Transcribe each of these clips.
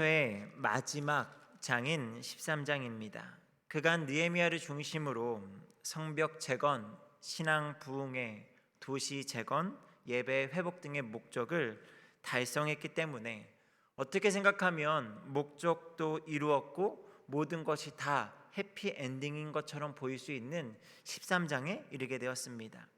느헤미야서의 마지막 장인 13장입니다. 그간 느헤미야를 중심으로 성벽 재건, 신앙 부흥회, 도시 재건, 예배 회복 등의 목적을 달성했기 때문에 어떻게 생각하면 목적도 이루었고 모든 것이 다 해피 엔딩인 것처럼 보일 수 있는 13장에 이르게 되었습니다.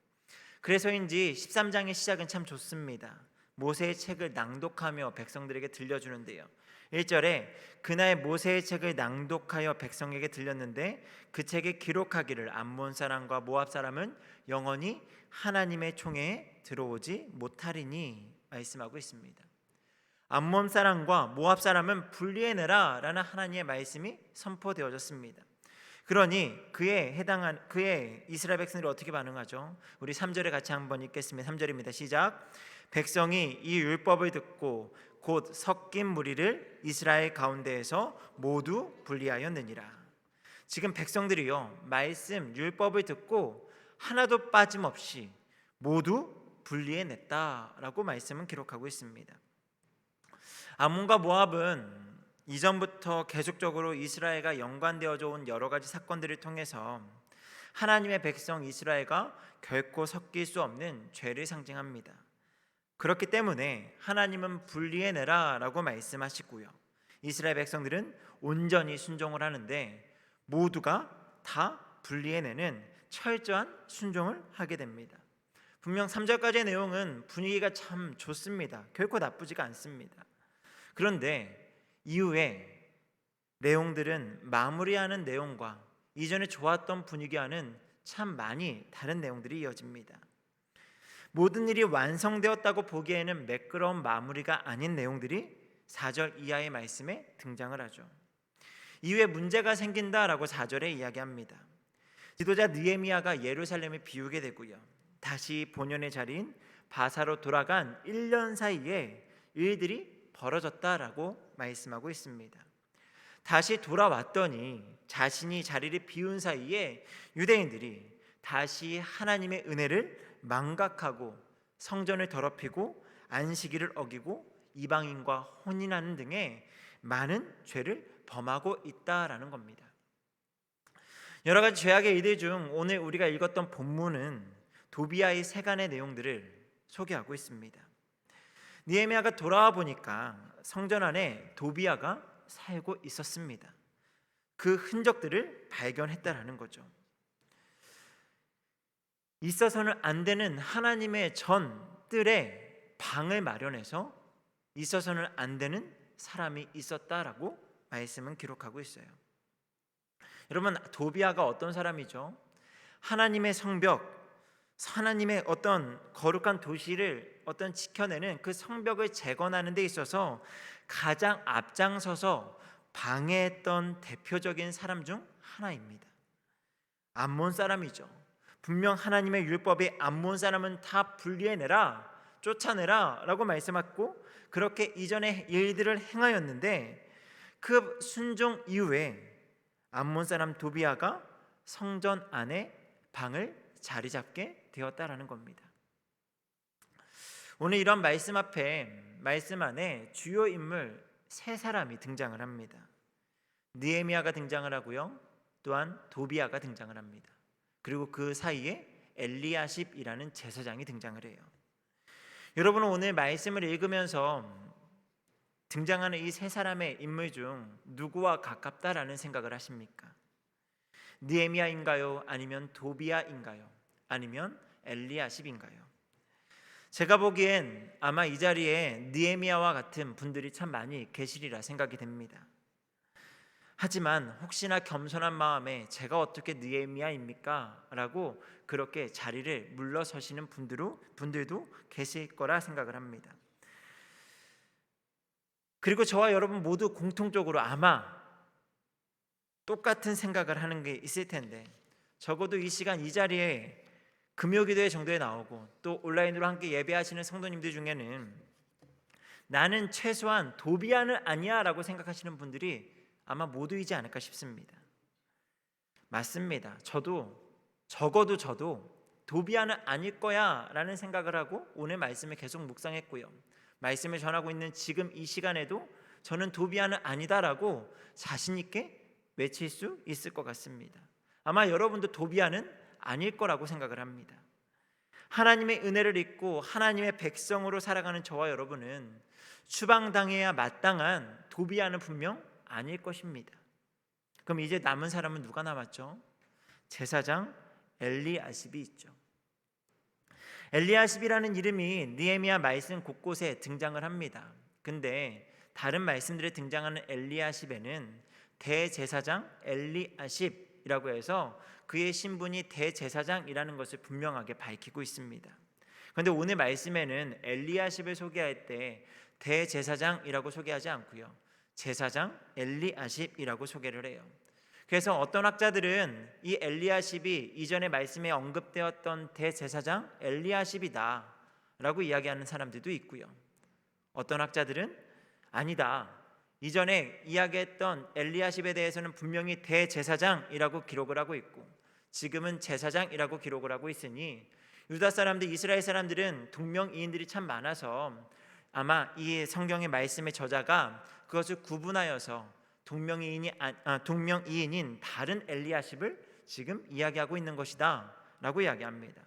그래서인지 13장의 시작은 참 좋습니다. 모세의 책을 낭독하며 백성들에게 들려주는데요. 1절에 그날 모세의 책을 낭독하여 백성에게 들렸는데 그 책에 기록하기를 암몬 사람과 모압 사람은 영원히 하나님의 총회에 들어오지 못하리니 말씀하고 있습니다. 암몬 사람과 모압 사람은 분리해내라 라는 하나님의 말씀이 선포되어졌습니다. 그러니 그의 이스라엘 백성들이 어떻게 반응하죠? 우리 3절에 같이 한번 읽겠습니다. 3절입니다. 시작. 백성이 이 율법을 듣고 곧 섞인 무리를 이스라엘 가운데에서 모두 분리하였느니라. 지금 백성들이요, 말씀 율법을 듣고 하나도 빠짐없이 모두 분리해냈다라고 말씀은 기록하고 있습니다. 암몬과 모압은 이전부터 계속적으로 이스라엘과 연관되어져 온 여러 가지 사건들을 통해서 하나님의 백성 이스라엘과 결코 섞일 수 없는 죄를 상징합니다. 그렇기 때문에 하나님은 분리해내라 라고 말씀하시고요, 이스라엘 백성들은 온전히 순종을 하는데 모두가 다 분리해내는 철저한 순종을 하게 됩니다. 분명 3절까지의 내용은 분위기가 참 좋습니다. 결코 나쁘지가 않습니다. 그런데 이후에 내용들은 마무리하는 내용과 이전에 좋았던 분위기와는 참 많이 다른 내용들이 이어집니다. 모든 일이 완성되었다고 보기에는 매끄러운 마무리가 아닌 내용들이 4절 이하의 말씀에 등장을 하죠. 이후에 문제가 생긴다라고 4절에 이야기합니다. 지도자 느헤미야가 예루살렘을 비우게 되고요, 다시 본연의 자리인 바사로 돌아간 1년 사이에 일들이 벌어졌다라고 말씀하고 있습니다. 다시 돌아왔더니 자신이 자리를 비운 사이에 유대인들이 다시 하나님의 은혜를 망각하고 성전을 더럽히고 안식일을 어기고 이방인과 혼인하는 등의 많은 죄를 범하고 있다라는 겁니다. 여러 가지 죄악의 일들 중 오늘 우리가 읽었던 본문은 도비아의 세간의 내용들을 소개하고 있습니다. 느헤미야가 돌아와 보니까 성전 안에 도비아가 살고 있었습니다. 그 흔적들을 발견했다라는 거죠. 있어서는 안 되는 하나님의 전뜰에 방을 마련해서 있어서는 안 되는 사람이 있었다라고 말씀은 기록하고 있어요. 여러분, 도비아가 어떤 사람이죠? 하나님의 성벽, 하나님의 어떤 거룩한 도시를 지켜내는 그 성벽을 재건하는 데 있어서 가장 앞장서서 방해했던 대표적인 사람 중 하나입니다. 암몬 사람이죠. 분명 하나님의 율법에 암몬 사람은 다 분리해내라, 쫓아내라 라고 말씀하고 그렇게 이전의 일들을 행하였는데 그 순종 이후에 암몬 사람 도비아가 성전 안에 방을 자리 잡게 되었다라는 겁니다. 오늘 이런 말씀 안에 주요 인물 세 사람이 등장을 합니다. 느헤미야가 등장을 하고요, 또한 도비아가 등장을 합니다. 그리고 그 사이에 엘리야십이라는 제사장이 등장을 해요. 여러분은 오늘 말씀을 읽으면서 등장하는 이 세 사람의 인물 중 누구와 가깝다라는 생각을 하십니까? 느헤미야인가요? 아니면 도비아인가요? 아니면 엘리야십인가요? 제가 보기엔 아마 이 자리에 느헤미야와 같은 분들이 참 많이 계시리라 생각이 됩니다. 하지만 혹시나 겸손한 마음에 제가 어떻게 느헤미야입니까? 라고 그렇게 자리를 물러서시는 분들도 계실 거라 생각을 합니다. 그리고 저와 여러분 모두 공통적으로 아마 똑같은 생각을 하는 게 있을 텐데, 적어도 이 시간 이 자리에 금요기도회 정도에 나오고 또 온라인으로 함께 예배하시는 성도님들 중에는 나는 최소한 도비아는 아니야 라고 생각하시는 분들이 아마 모두이지 않을까 싶습니다. 맞습니다. 적어도 저도 도비아는 아닐 거야 라는 생각을 하고 오늘 말씀을 계속 묵상했고요, 말씀을 전하고 있는 지금 이 시간에도 저는 도비아는 아니다라고 자신 있게 외칠 수 있을 것 같습니다. 아마 여러분도 도비아는 아닐 거라고 생각을 합니다. 하나님의 은혜를 입고 하나님의 백성으로 살아가는 저와 여러분은 추방당해야 마땅한 도비아는 분명 아닐 것입니다. 그럼 이제 남은 사람은 누가 남았죠? 제사장 엘리야십이 있죠. 엘리야십이라는 이름이 느헤미야 말씀 곳곳에 등장을 합니다. 근데 다른 말씀들에 등장하는 엘리야십에는 대제사장 엘리야십이라고 해서 그의 신분이 대제사장이라는 것을 분명하게 밝히고 있습니다. 그런데 오늘 말씀에는 엘리야십을 소개할 때 대제사장이라고 소개하지 않고요, 제사장 엘리야십이라고 소개를 해요. 그래서 어떤 학자들은 이 엘리야십이 이전의 말씀에 언급되었던 대제사장 엘리야십이다 라고 이야기하는 사람들도 있고요, 어떤 학자들은 아니다, 이전에 이야기했던 엘리야십에 대해서는 분명히 대제사장이라고 기록을 하고 있고 지금은 제사장이라고 기록을 하고 있으니 유다 사람들, 이스라엘 사람들은 동명이인들이 참 많아서 아마 이 성경의 말씀의 저자가 그것을 구분하여서 동명이인인 다른 엘리야십을 지금 이야기하고 있는 것이다 라고 이야기합니다.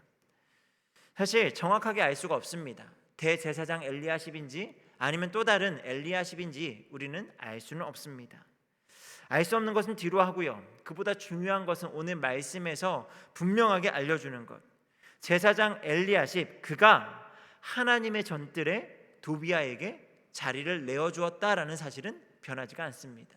사실 정확하게 알 수가 없습니다. 대제사장 엘리야십인지 아니면 또 다른 엘리야십인지 우리는 알 수는 없습니다. 알 수 없는 것은 뒤로 하고요, 그보다 중요한 것은 오늘 말씀에서 분명하게 알려주는 것, 제사장 엘리야십, 그가 하나님의 전뜰에 도비아에게 자리를 내어주었다라는 사실은 변하지가 않습니다.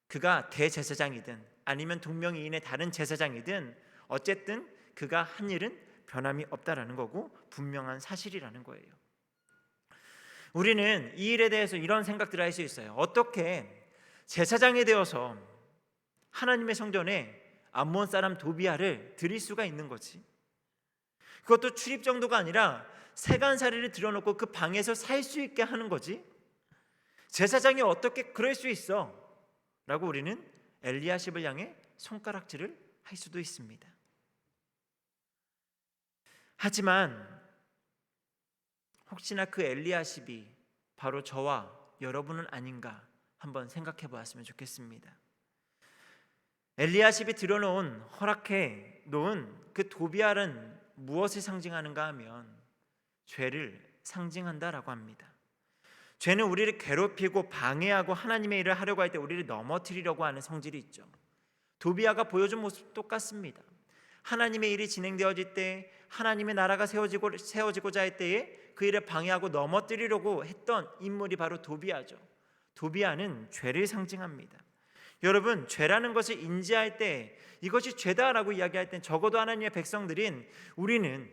그가 대제사장이든 아니면 동명이인의 다른 제사장이든 어쨌든 그가 한 일은 변함이 없다라는 거고 분명한 사실이라는 거예요. 우리는 이 일에 대해서 이런 생각들을 할 수 있어요. 어떻게 제사장이 되어서 하나님의 성전에 암몬 사람 도비아를 드릴 수가 있는 거지? 그것도 출입 정도가 아니라 세간살이를 들여놓고 그 방에서 살 수 있게 하는 거지? 제사장이 어떻게 그럴 수 있어? 라고 우리는 엘리야십을 향해 손가락질을 할 수도 있습니다. 하지만 혹시나 그 엘리야십이 바로 저와 여러분은 아닌가 한번 생각해 보았으면 좋겠습니다. 엘리야십이 들여놓은, 허락해 놓은 그 도비아는 무엇을 상징하는가 하면 죄를 상징한다라고 합니다. 죄는 우리를 괴롭히고 방해하고 하나님의 일을 하려고 할 때 우리를 넘어뜨리려고 하는 성질이 있죠. 도비아가 보여준 모습 똑같습니다. 하나님의 일이 진행되어질 때, 하나님의 나라가 세워지고자 할 때에 그 일을 방해하고 넘어뜨리려고 했던 인물이 바로 도비아죠. 도비아는 죄를 상징합니다. 여러분, 죄라는 것을 인지할 때, 이것이 죄다라고 이야기할 때 적어도 하나님의 백성들인 우리는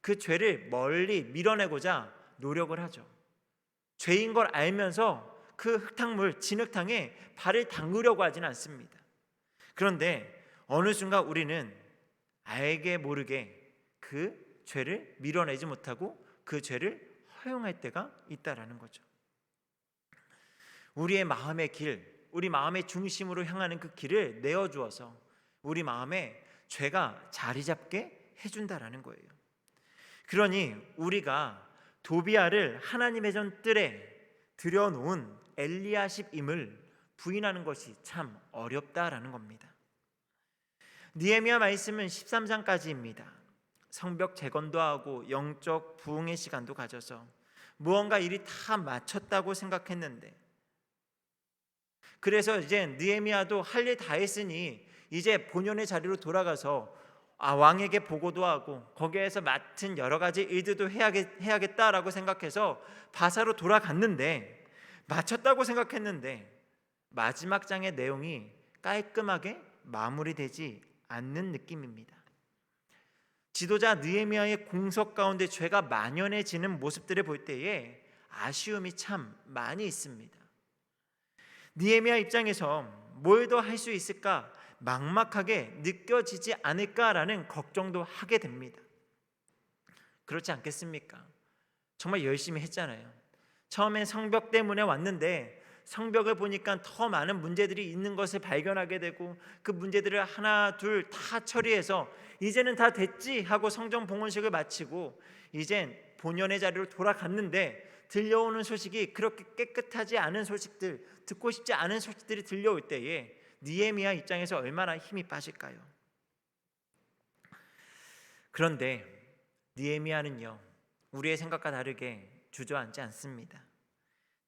그 죄를 멀리 밀어내고자 노력을 하죠. 죄인 걸 알면서 그 흙탕물, 진흙탕에 발을 담그려고 하지는 않습니다. 그런데 어느 순간 우리는 알게 모르게 그 죄를 밀어내지 못하고 그 죄를 허용할 때가 있다라는 거죠. 우리의 마음의 길, 우리 마음의 중심으로 향하는 그 길을 내어주어서 우리 마음에 죄가 자리 잡게 해준다라는 거예요. 그러니 우리가 도비아를 하나님의 전뜰에 들여놓은 엘리야십임을 부인하는 것이 참 어렵다라는 겁니다. 느헤미야 말씀은 13장까지입니다. 성벽 재건도 하고 영적 부흥의 시간도 가져서 무언가 일이 다 마쳤다고 생각했는데, 그래서 이제 느헤미야도 할 일 다 했으니 이제 본연의 자리로 돌아가서 왕에게 보고도 하고 거기에서 맡은 여러 가지 일들도 해야겠다라고 생각해서 바사로 돌아갔는데, 마쳤다고 생각했는데 마지막 장의 내용이 깔끔하게 마무리되지 않는 느낌입니다. 지도자 느헤미야의 공석 가운데 죄가 만연해지는 모습들을 볼 때에 아쉬움이 참 많이 있습니다. 느헤미야 입장에서 뭘 더 할 수 있을까, 막막하게 느껴지지 않을까라는 걱정도 하게 됩니다. 그렇지 않겠습니까? 정말 열심히 했잖아요. 처음엔 성벽 때문에 왔는데 성벽을 보니까 더 많은 문제들이 있는 것을 발견하게 되고 그 문제들을 하나 둘 다 처리해서 이제는 다 됐지 하고 성전 봉헌식을 마치고 이젠 본연의 자리로 돌아갔는데 들려오는 소식이 그렇게 깨끗하지 않은 소식들, 듣고 싶지 않은 소식들이 들려올 때에 느헤미야 입장에서 얼마나 힘이 빠질까요? 그런데 느헤미야는요, 우리의 생각과 다르게 주저앉지 않습니다.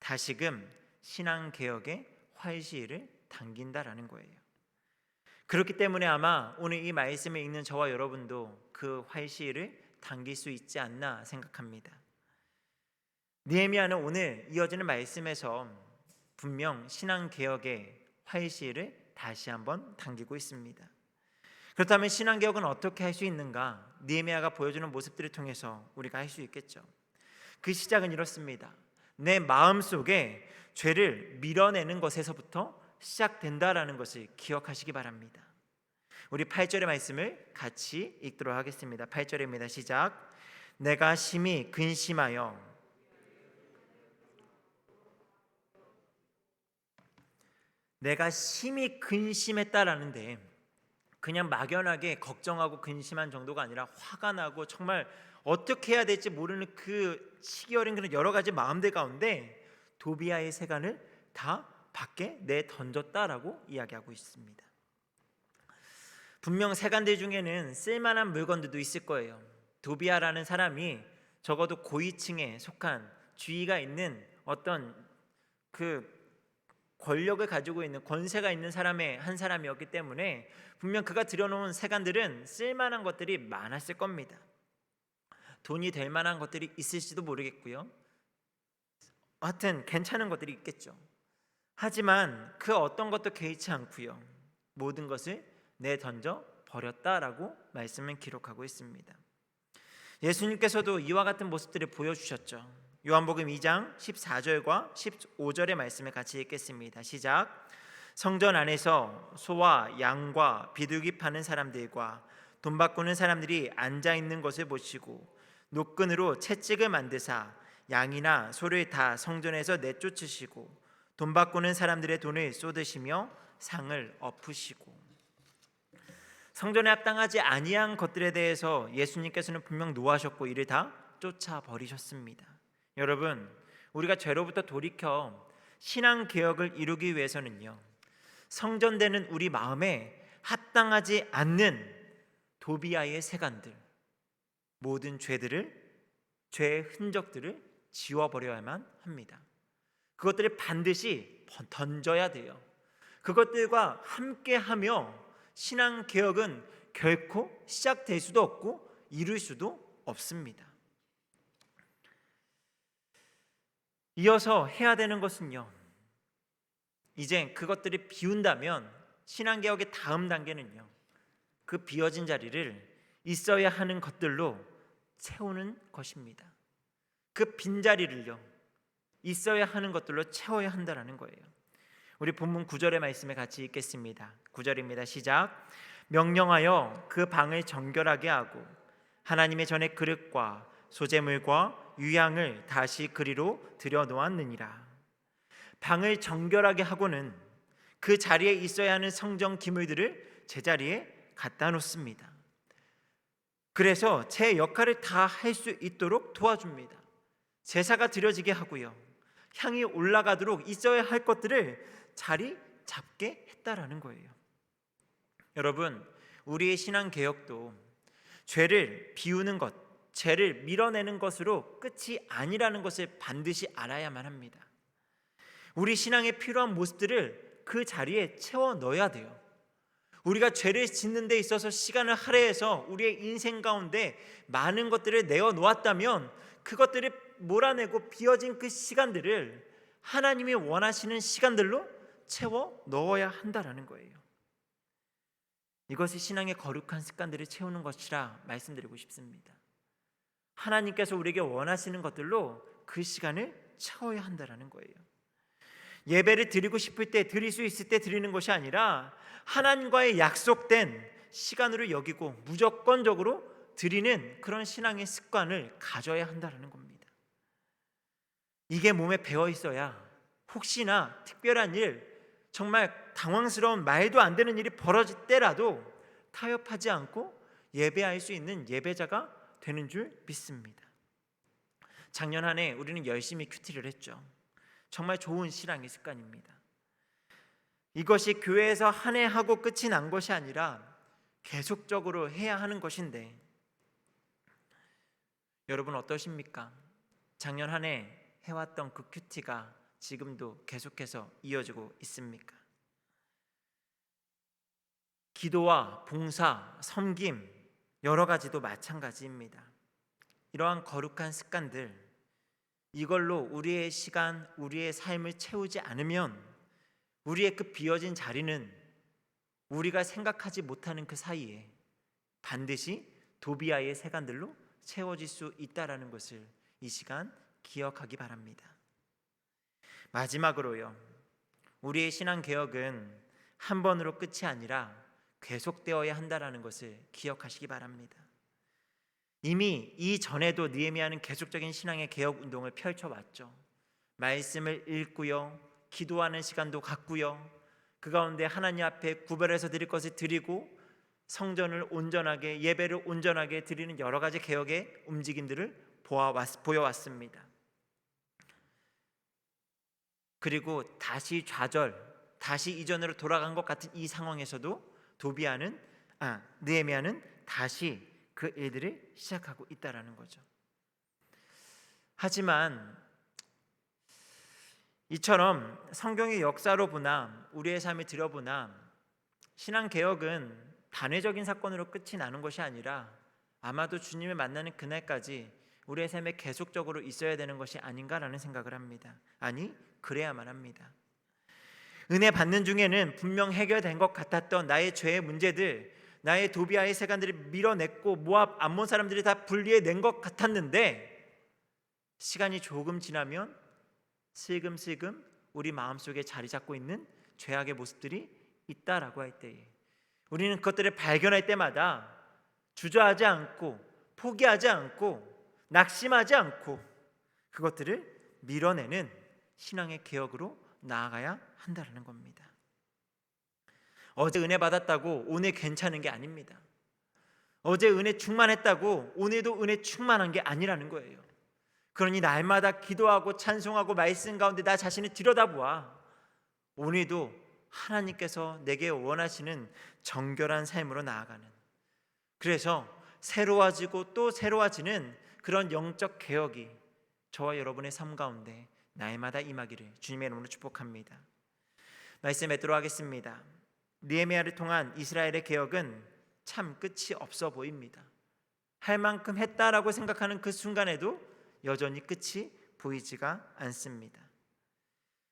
다시금 신앙개혁의 활시위를 당긴다라는 거예요. 그렇기 때문에 아마 오늘 이 말씀을 읽는 저와 여러분도 그 활시위를 당길 수 있지 않나 생각합니다. 느헤미야는 오늘 이어지는 말씀에서 분명 신앙개혁의 활시위를 다시 한번 당기고 있습니다. 그렇다면 신앙개혁은 어떻게 할 수 있는가? 느헤미야가 보여주는 모습들을 통해서 우리가 할 수 있겠죠. 그 시작은 이렇습니다. 내 마음속에 죄를 밀어내는 것에서부터 시작된다라는 것을 기억하시기 바랍니다. 우리 8절의 말씀을 같이 읽도록 하겠습니다. 8절입니다. 시작. 내가 심히 근심하여 내가 심히 근심했다라는데 그냥 막연하게 걱정하고 근심한 정도가 아니라 화가 나고 정말 어떻게 해야 될지 모르는 그 시기 어린 그런 여러 가지 마음들 가운데 도비아의 세간을 다 밖에 내던졌다라고 이야기하고 있습니다. 분명 세간들 중에는 쓸만한 물건들도 있을 거예요. 도비아라는 사람이 적어도 고위층에 속한 주의가 있는 어떤 그 권력을 가지고 있는 권세가 있는 사람의 한 사람이었기 때문에 분명 그가 들여놓은 세간들은 쓸만한 것들이 많았을 겁니다. 돈이 될 만한 것들이 있을지도 모르겠고요. 하여튼 괜찮은 것들이 있겠죠. 하지만 그 어떤 것도 개의치 않고요. 모든 것을 내던져 버렸다라고 말씀은 기록하고 있습니다. 예수님께서도 이와 같은 모습들을 보여주셨죠. 요한복음 2장 14절과 15절의 말씀을 같이 읽겠습니다. 시작. 성전 안에서 소와 양과 비둘기 파는 사람들과 돈 바꾸는 사람들이 앉아 있는 것을 보시고 노끈으로 채찍을 만드사 양이나 소를 다 성전에서 내쫓으시고 돈 바꾸는 사람들의 돈을 쏟으시며 상을 엎으시고. 성전에 합당하지 아니한 것들에 대해서 예수님께서는 분명 노하셨고 이를 다 쫓아버리셨습니다. 여러분, 우리가 죄로부터 돌이켜 신앙개혁을 이루기 위해서는요, 성전되는 우리 마음에 합당하지 않는 도비아의 세간들, 모든 죄의 흔적들을 지워버려야만 합니다. 그것들을 반드시 던져야 돼요. 그것들과 함께하며 신앙개혁은 결코 시작될 수도 없고 이룰 수도 없습니다. 이어서 해야 되는 것은요, 이제 그것들이 비운다면 신앙개혁의 다음 단계는요, 그 비어진 자리를 있어야 하는 것들로 채우는 것입니다. 그 빈자리를요, 있어야 하는 것들로 채워야 한다는 거예요. 우리 본문 9절의 말씀을 같이 읽겠습니다. 9절입니다. 시작. 명령하여 그 방을 정결하게 하고 하나님의 전에 그릇과 소재물과 유향을 다시 그리로 들여놓았느니라. 방을 정결하게 하고는 그 자리에 있어야 하는 성정 기물들을 제자리에 갖다 놓습니다. 그래서 제 역할을 다 할 수 있도록 도와줍니다. 제사가 드려지게 하고요, 향이 올라가도록 있어야 할 것들을 자리 잡게 했다라는 거예요. 여러분, 우리의 신앙개혁도 죄를 비우는 것, 죄를 밀어내는 것으로 끝이 아니라는 것을 반드시 알아야만 합니다. 우리 신앙에 필요한 모습들을 그 자리에 채워 넣어야 돼요. 우리가 죄를 짓는 데 있어서 시간을 할애해서 우리의 인생 가운데 많은 것들을 내어 놓았다면 그것들을 몰아내고 비어진 그 시간들을 하나님이 원하시는 시간들로 채워 넣어야 한다라는 거예요. 이것이 신앙의 거룩한 습관들을 채우는 것이라 말씀드리고 싶습니다. 하나님께서 우리에게 원하시는 것들로 그 시간을 채워야 한다라는 거예요. 예배를 드리고 싶을 때 드릴 수 있을 때 드리는 것이 아니라 하나님과의 약속된 시간으로 여기고 무조건적으로 드리는 그런 신앙의 습관을 가져야 한다는 겁니다. 이게 몸에 배어 있어야 혹시나 특별한 일, 정말 당황스러운 말도 안 되는 일이 벌어질 때라도 타협하지 않고 예배할 수 있는 예배자가 되는 줄 믿습니다. 작년 한 해 우리는 열심히 큐티를 했죠. 정말 좋은 신앙의 습관입니다. 이것이 교회에서 한 해 하고 끝이 난 것이 아니라 계속적으로 해야 하는 것인데, 여러분 어떠십니까? 작년 한 해 해왔던 그 큐티가 지금도 계속해서 이어지고 있습니까? 기도와 봉사, 섬김 여러 가지도 마찬가지입니다. 이러한 거룩한 습관들, 이걸로 우리의 시간, 우리의 삶을 채우지 않으면 우리의 그 비어진 자리는 우리가 생각하지 못하는 그 사이에 반드시 도비아의 세간들로 채워질 수 있다라는 것을 이 시간 기억하기 바랍니다. 마지막으로요, 우리의 신앙 개혁은 한 번으로 끝이 아니라 계속되어야 한다라는 것을 기억하시기 바랍니다. 이미 이전에도 느헤미야는 계속적인 신앙의 개혁 운동을 펼쳐왔죠. 말씀을 읽고요, 기도하는 시간도 갖고요, 그 가운데 하나님 앞에 구별해서 드릴 것을 드리고 성전을 온전하게, 예배를 온전하게 드리는 여러 가지 개혁의 움직임들을 보여왔습니다. 그리고 다시 좌절, 다시 이전으로 돌아간 것 같은 이 상황에서도 느헤미야는 다시 그 일들을 시작하고 있다라는 거죠. 하지만 이처럼 성경의 역사로 보나 우리의 삶을 들여보나 신앙 개혁은 단회적인 사건으로 끝이 나는 것이 아니라 아마도 주님을 만나는 그날까지 우리의 삶에 계속적으로 있어야 되는 것이 아닌가라는 생각을 합니다. 아니, 그래야만 합니다. 은혜 받는 중에는 분명 해결된 것 같았던 나의 죄의 문제들, 나의 도비아의 세간들을 밀어냈고 모압, 암몬 사람들이 다 분리해낸 것 같았는데, 시간이 조금 지나면 슬금슬금 우리 마음속에 자리 잡고 있는 죄악의 모습들이 있다라고 할 때에 우리는 그것들을 발견할 때마다 주저하지 않고 포기하지 않고 낙심하지 않고 그것들을 밀어내는 신앙의 개혁으로 나아가야 한다는 겁니다. 어제 은혜 받았다고 오늘 괜찮은 게 아닙니다. 어제 은혜 충만했다고 오늘도 은혜 충만한 게 아니라는 거예요. 그러니 날마다 기도하고 찬송하고 말씀 가운데 나 자신을 들여다보아 오늘도 하나님께서 내게 원하시는 정결한 삶으로 나아가는, 그래서 새로워지고 또 새로워지는 그런 영적 개혁이 저와 여러분의 삶 가운데 날마다 임하기를 주님의 이름으로 축복합니다. 말씀 맺도록 하겠습니다. 느헤미야를 통한 이스라엘의 개혁은 참 끝이 없어 보입니다. 할 만큼 했다라고 생각하는 그 순간에도 여전히 끝이 보이지가 않습니다.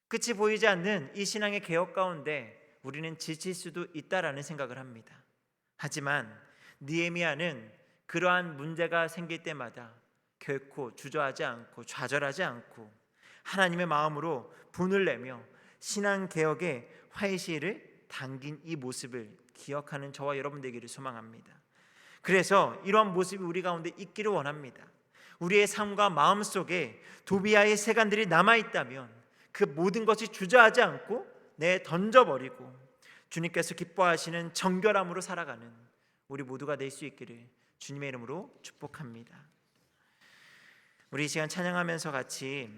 끝이 보이지 않는 이 신앙의 개혁 가운데 우리는 지칠 수도 있다라는 생각을 합니다. 하지만 느헤미야는 그러한 문제가 생길 때마다 결코 주저하지 않고 좌절하지 않고 하나님의 마음으로 분을 내며 신앙 개혁의 활시를 당긴 이 모습을 기억하는 저와 여러분 되기를 소망합니다. 그래서 이러한 모습이 우리 가운데 있기를 원합니다. 우리의 삶과 마음 속에 도비아의 세간들이 남아있다면 그 모든 것이 주저하지 않고 던져버리고 주님께서 기뻐하시는 정결함으로 살아가는 우리 모두가 될 수 있기를 주님의 이름으로 축복합니다. 우리 이 시간 찬양하면서 같이